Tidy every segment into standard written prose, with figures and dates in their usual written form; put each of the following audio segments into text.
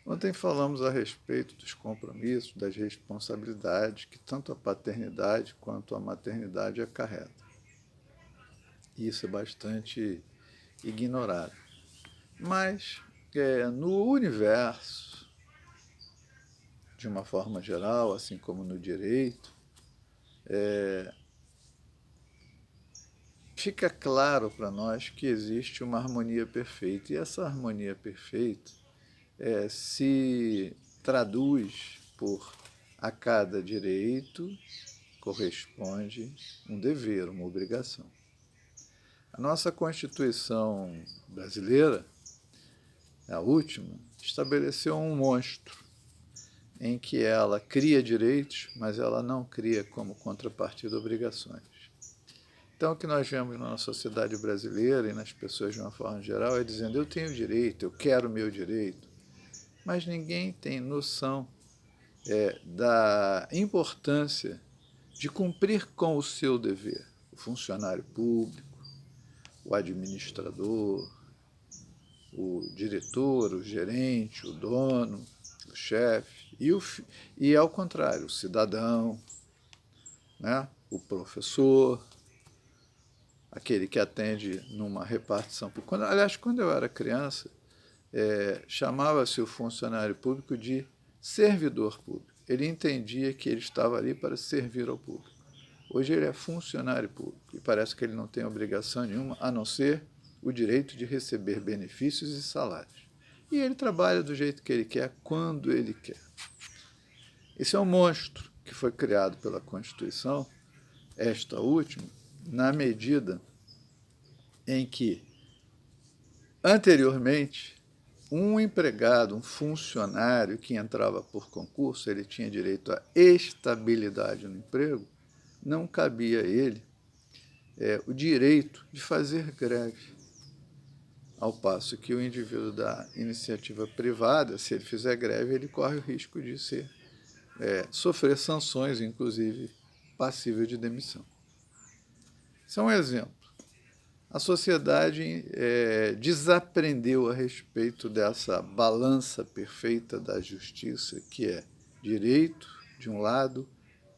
Ontem falamos a respeito dos compromissos, das responsabilidades que tanto a paternidade quanto a maternidade acarreta. E isso é bastante ignorado. Mas no universo, de uma forma geral, assim como no direito, fica claro para nós que existe uma harmonia perfeita. E essa harmonia perfeita se traduz por a cada direito corresponde um dever, uma obrigação. A nossa Constituição brasileira, a última, estabeleceu um monstro em que ela cria direitos, mas ela não cria como contrapartida obrigações. Então, o que nós vemos na sociedade brasileira e nas pessoas de uma forma geral é dizendo: eu tenho direito, eu quero o meu direito, mas ninguém tem noção da importância de cumprir com o seu dever. O funcionário público, o administrador, o diretor, o gerente, o dono, o chefe, e ao contrário, o cidadão, né? O professor, aquele que atende numa repartição. Aliás, quando eu era criança, chamava-se o funcionário público de servidor público. Ele entendia que ele estava ali para servir ao público. Hoje ele é funcionário público e parece que ele não tem obrigação nenhuma, a não ser o direito de receber benefícios e salários. E ele trabalha do jeito que ele quer, quando ele quer. Esse é um monstro que foi criado pela Constituição, esta última, na medida em que, anteriormente, um empregado, um funcionário que entrava por concurso, ele tinha direito à estabilidade no emprego, não cabia a ele o direito de fazer greve. Ao passo que o indivíduo da iniciativa privada, se ele fizer greve, ele corre o risco de sofrer sanções, inclusive passível de demissão. Isso é um exemplo. A sociedade desaprendeu a respeito dessa balança perfeita da justiça, que é direito de um lado,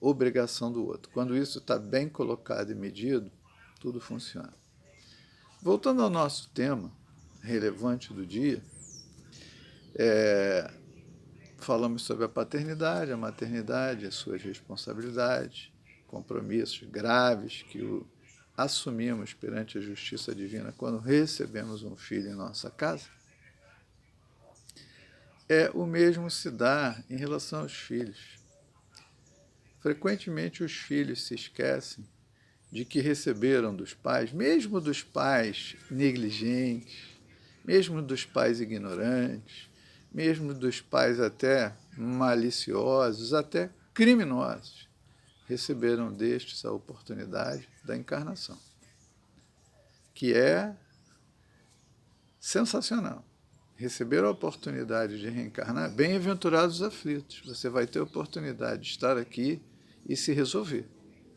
obrigação do outro. Quando isso está bem colocado e medido, tudo funciona. Voltando ao nosso tema relevante do dia, falamos sobre a paternidade, a maternidade, as suas responsabilidades, compromissos graves que assumimos perante a justiça divina quando recebemos um filho em nossa casa. O mesmo se dá em relação aos filhos. Frequentemente os filhos se esquecem de que receberam dos pais, mesmo dos pais negligentes, mesmo dos pais ignorantes, mesmo dos pais até maliciosos, até criminosos, receberam destes a oportunidade da encarnação, que é sensacional. Receber a oportunidade de reencarnar, bem-aventurados os aflitos. Você vai ter a oportunidade de estar aqui e se resolver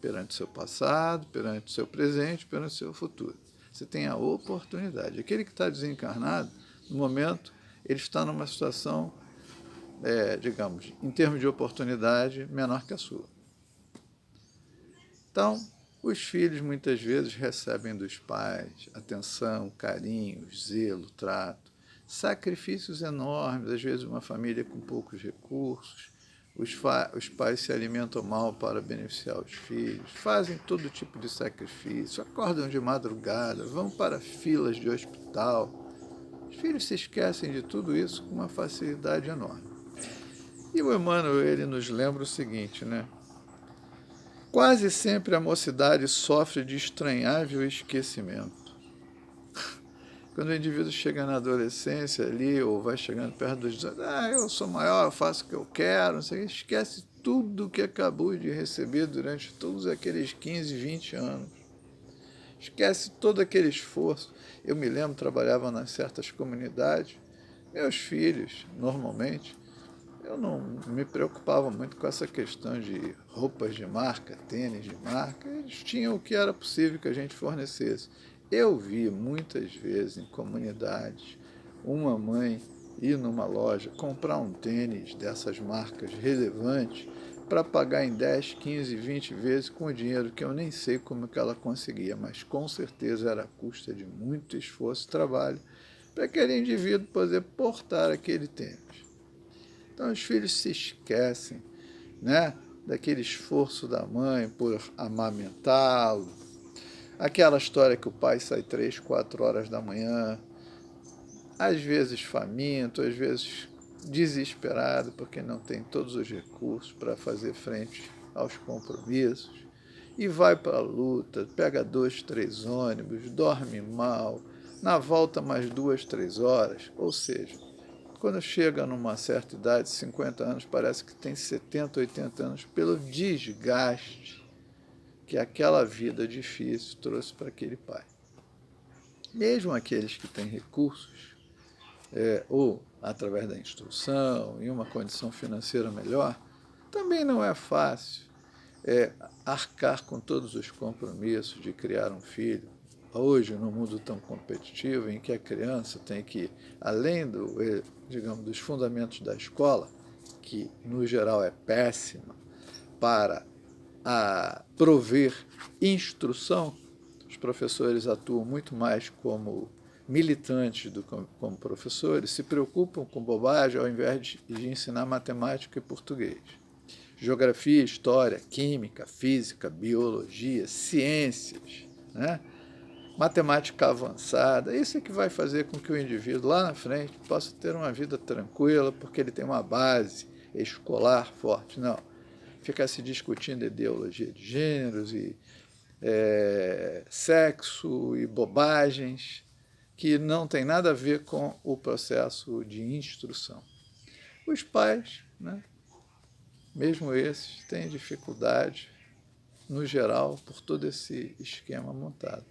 perante o seu passado, perante o seu presente, perante o seu futuro. Você tem a oportunidade. Aquele que está desencarnado, no momento, ele está numa situação, digamos, em termos de oportunidade, menor que a sua. Então, os filhos muitas vezes recebem dos pais atenção, carinho, zelo, trato, sacrifícios enormes, às vezes uma família com poucos recursos, os pais se alimentam mal para beneficiar os filhos, fazem todo tipo de sacrifício, acordam de madrugada, vão para filas de hospital. Os filhos se esquecem de tudo isso com uma facilidade enorme. E o Emmanuel, ele nos lembra o seguinte, né? Quase sempre a mocidade sofre de estranhável esquecimento. Quando o indivíduo chega na adolescência ali, ou vai chegando perto dos 18, eu sou maior, eu faço o que eu quero, não sei, esquece tudo que acabou de receber durante todos aqueles 15, 20 anos. Esquece todo aquele esforço. Eu me lembro, trabalhava em certas comunidades, meus filhos, normalmente, eu não me preocupava muito com essa questão de roupas de marca, tênis de marca. Eles tinham o que era possível que a gente fornecesse. Eu vi muitas vezes em comunidades uma mãe ir numa loja, comprar um tênis dessas marcas relevantes para pagar em 10, 15, 20 vezes com dinheiro que eu nem sei como que ela conseguia, mas com certeza era à custa de muito esforço e trabalho para aquele indivíduo poder portar aquele tênis. Então os filhos se esquecem, né, daquele esforço da mãe por amamentá-lo, aquela história que o pai sai 3, 4 horas da manhã, às vezes faminto, às vezes desesperado, porque não tem todos os recursos para fazer frente aos compromissos, e vai para a luta, pega 2, 3 ônibus, dorme mal, na volta mais 2, 3 horas, ou seja, quando chega numa certa idade, 50 anos, parece que tem 70, 80 anos, pelo desgaste que aquela vida difícil trouxe para aquele pai. Mesmo aqueles que têm recursos, ou através da instrução, em uma condição financeira melhor, também não é fácil arcar com todos os compromissos de criar um filho. Hoje, num mundo tão competitivo, em que a criança tem que, além digamos, dos fundamentos da escola, que no geral é péssima, para prover instrução, os professores atuam muito mais como militantes do que como professores, se preocupam com bobagem ao invés de ensinar matemática e português. Geografia, história, química, física, biologia, ciências, né? Matemática avançada, isso é que vai fazer com que o indivíduo lá na frente possa ter uma vida tranquila, porque ele tem uma base escolar forte. Não, ficar se discutindo ideologia de gêneros e sexo e bobagens que não tem nada a ver com o processo de instrução. Os pais, né, mesmo esses, têm dificuldade, no geral, por todo esse esquema montado.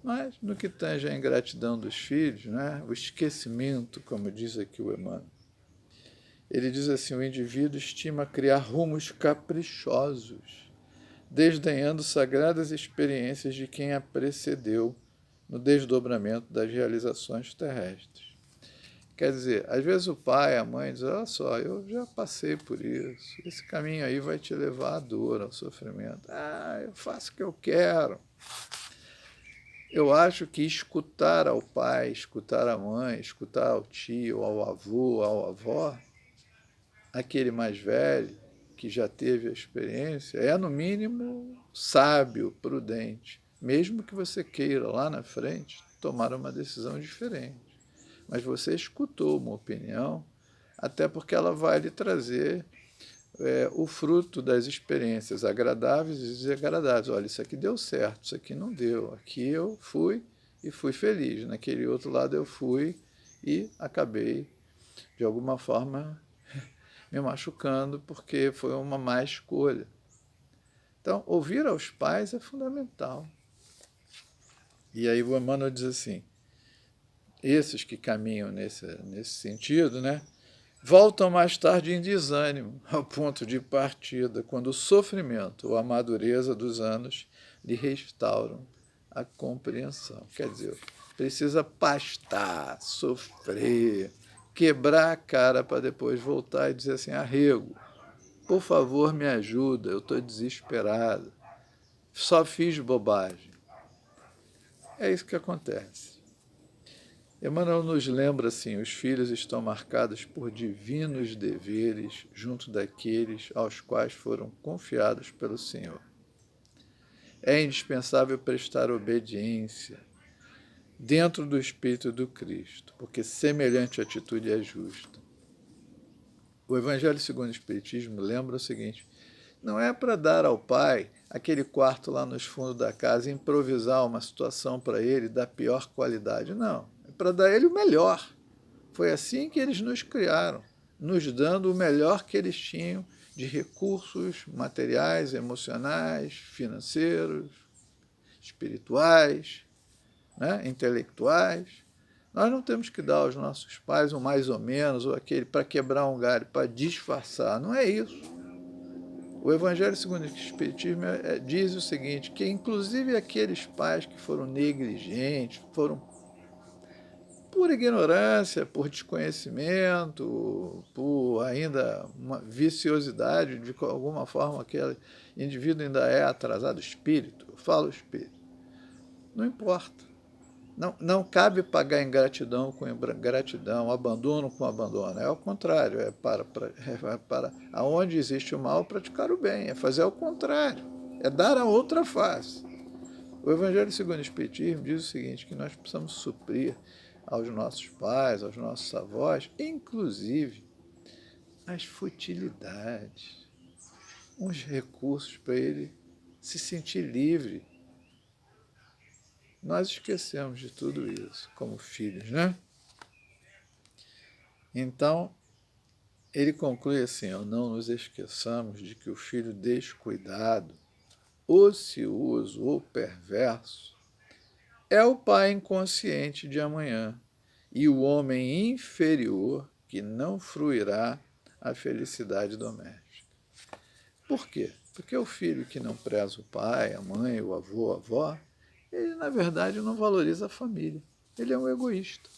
Mas, no que tange a ingratidão dos filhos, né, o esquecimento, como diz aqui o Emmanuel, ele diz assim, o indivíduo estima criar rumos caprichosos, desdenhando sagradas experiências de quem a precedeu no desdobramento das realizações terrestres. Quer dizer, às vezes o pai, a mãe diz, olha só, eu já passei por isso, esse caminho aí vai te levar à dor, ao sofrimento. Eu faço o que eu quero. Eu acho que escutar ao pai, escutar à mãe, escutar ao tio, ao avô, à avó, aquele mais velho, que já teve a experiência, é, no mínimo, sábio, prudente, mesmo que você queira, lá na frente, tomar uma decisão diferente. Mas você escutou uma opinião, até porque ela vai lhe trazer o fruto das experiências agradáveis e desagradáveis. Olha, isso aqui deu certo, isso aqui não deu. Aqui eu fui e fui feliz. Naquele outro lado eu fui e acabei, de alguma forma, me machucando porque foi uma má escolha. Então, ouvir aos pais é fundamental. E aí o Emmanuel diz assim, esses que caminham nesse sentido, né, voltam mais tarde em desânimo ao ponto de partida, quando o sofrimento ou a madureza dos anos lhe restauram a compreensão. Quer dizer, precisa pastar, sofrer, quebrar a cara para depois voltar e dizer assim, arrego, por favor me ajuda, eu estou desesperado, só fiz bobagem. É isso que acontece. Emmanuel nos lembra assim, os filhos estão marcados por divinos deveres junto daqueles aos quais foram confiados pelo Senhor. É indispensável prestar obediência dentro do Espírito do Cristo, porque semelhante atitude é justa. O Evangelho segundo o Espiritismo lembra o seguinte, não é para dar ao pai aquele quarto lá nos fundos da casa e improvisar uma situação para ele da pior qualidade, não. É para dar ele o melhor. Foi assim que eles nos criaram, nos dando o melhor que eles tinham de recursos materiais, emocionais, financeiros, espirituais, né, intelectuais. Nós não temos que dar aos nossos pais um mais ou menos, ou aquele para quebrar um galho, para disfarçar. Não é isso. O Evangelho segundo o Espiritismo diz o seguinte, que inclusive aqueles pais que foram negligentes, foram por ignorância, por desconhecimento, por ainda uma viciosidade, de alguma forma aquele indivíduo ainda é atrasado, espírito, eu falo espírito, não importa. Não cabe pagar ingratidão com ingratidão, abandono com abandono. É ao contrário, é para aonde existe o mal, praticar o bem. É fazer ao contrário, é dar a outra face. O Evangelho segundo o Espiritismo diz o seguinte, que nós precisamos suprir aos nossos pais, aos nossos avós, inclusive as futilidades, uns recursos para ele se sentir livre. Nós esquecemos de tudo isso como filhos, né? Então, ele conclui assim, ó, não nos esqueçamos de que o filho descuidado, ocioso ou perverso é o pai inconsciente de amanhã e o homem inferior que não fruirá a felicidade doméstica. Por quê? Porque o filho que não preza o pai, a mãe, o avô, a avó, ele, na verdade, não valoriza a família. Ele é um egoísta.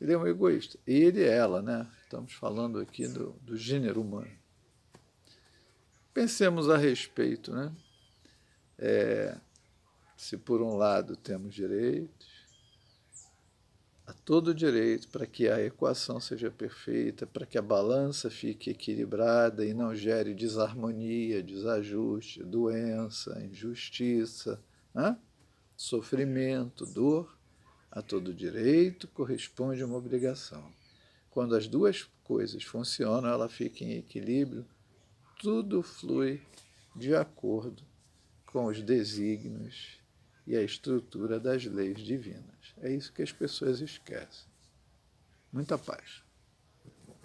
Ele é um egoísta. Ele e ela, né? Estamos falando aqui do gênero humano. Pensemos a respeito, né? Se por um lado temos direitos, a todo direito para que a equação seja perfeita, para que a balança fique equilibrada e não gere desarmonia, desajuste, doença, injustiça, né? Sofrimento, dor, a todo direito corresponde uma obrigação. Quando as duas coisas funcionam, ela fica em equilíbrio, tudo flui de acordo com os desígnios e a estrutura das leis divinas. É isso que as pessoas esquecem. Muita paz.